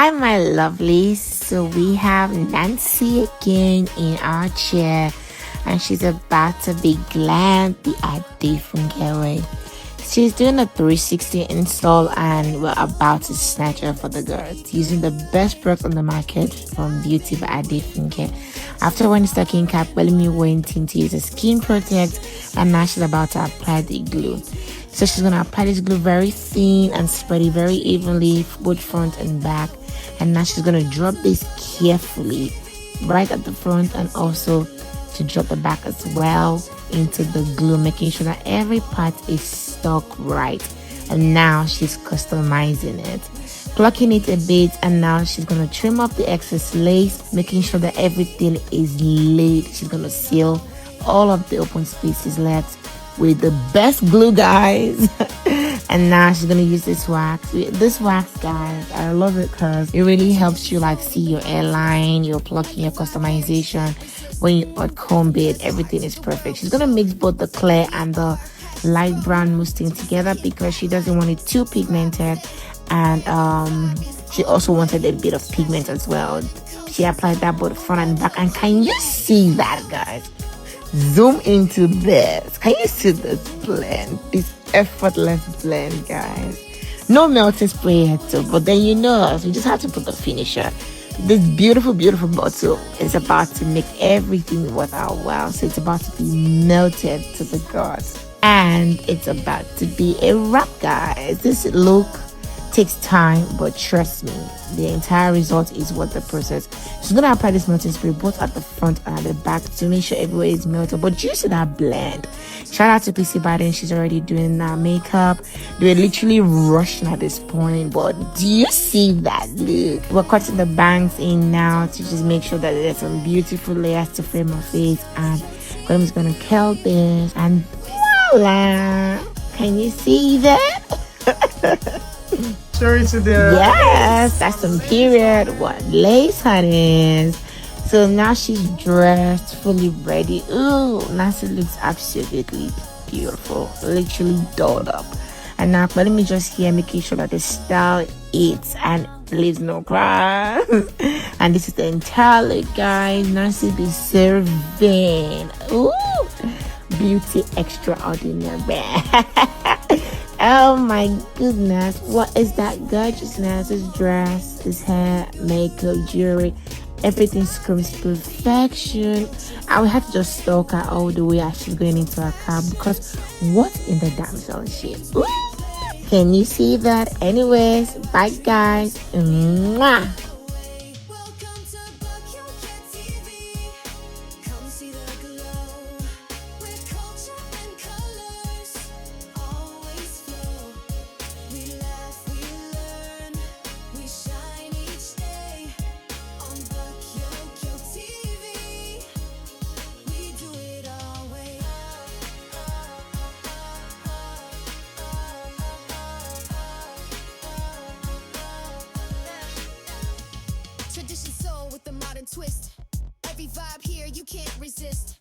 Hi, my lovelies. So we have Nancy again in our chair, and she's about to be glammed the ADEFUNKEEE. She's doing a 360 install, and we're about to snatch her for the girls using the best product on the market from Beauty by ADEFUNKEEE. After wearing the stocking cap, Bellamy went in to use a skin protect, and now she's about to apply the glue. So she's going to apply this glue very thin and spread it very evenly, both front and back. And now she's going to drop this carefully right at the front, and also to drop the back as well into the glue, making sure that every part is stuck right. And now she's customizing it, plucking it a bit, and now she's going to trim up the excess lace, making sure that everything is laid. She's going to seal all of the open spaces left with the best glue, guys. And now she's gonna use this wax. This wax, guys, I love it because it really helps you like see your airline, your plucking, your customization. When you comb it, everything is perfect. She's gonna mix both the clear and the light brown mousse together because she doesn't want it too pigmented, and she also wanted a bit of pigment as well. She applied that both front and back, and can you see that, guys? Zoom into this. Can you see this blend? This effortless blend, guys. No melting spray yet too, but then you just have to put the finisher. This beautiful bottle is about to make everything work out well. So it's about to be melted to the gods, and it's about to be a wrap, guys. This look takes time, but trust me, the entire result is worth the process. She's gonna apply this melting spray both at the front and at the back to make sure everywhere is melted. But do you see that blend? Shout out to PC Biden. She's already doing that makeup. They're literally rushing at this point, but do you see that look? We're cutting the bangs in now to just make sure that there's some beautiful layers to frame her face, and I'm just gonna curl this, and voila! Can you see that? Sorry to the yes, that's some period what lace honey. So now she's dressed, fully ready. Ooh, Nancy looks absolutely beautiful, literally dolled up. And now let me just here making sure that the style eats and leaves no crumbs. And this is the entire look, guys. Nancy be serving. Ooh, beauty extraordinary. Oh my goodness, what is that gorgeousness? This dress, this hair, makeup, jewelry, everything screams perfection. I will have to just stalk her all the way as she's going into her car, because what in the damsel shit? Ooh, can you see that? Anyways, bye guys. Mwah. Tradition soul with a modern twist. Every vibe here you can't resist.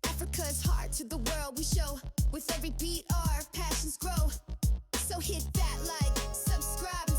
Africa's heart to the world we show. With every beat our passions grow. So hit that like, subscribe.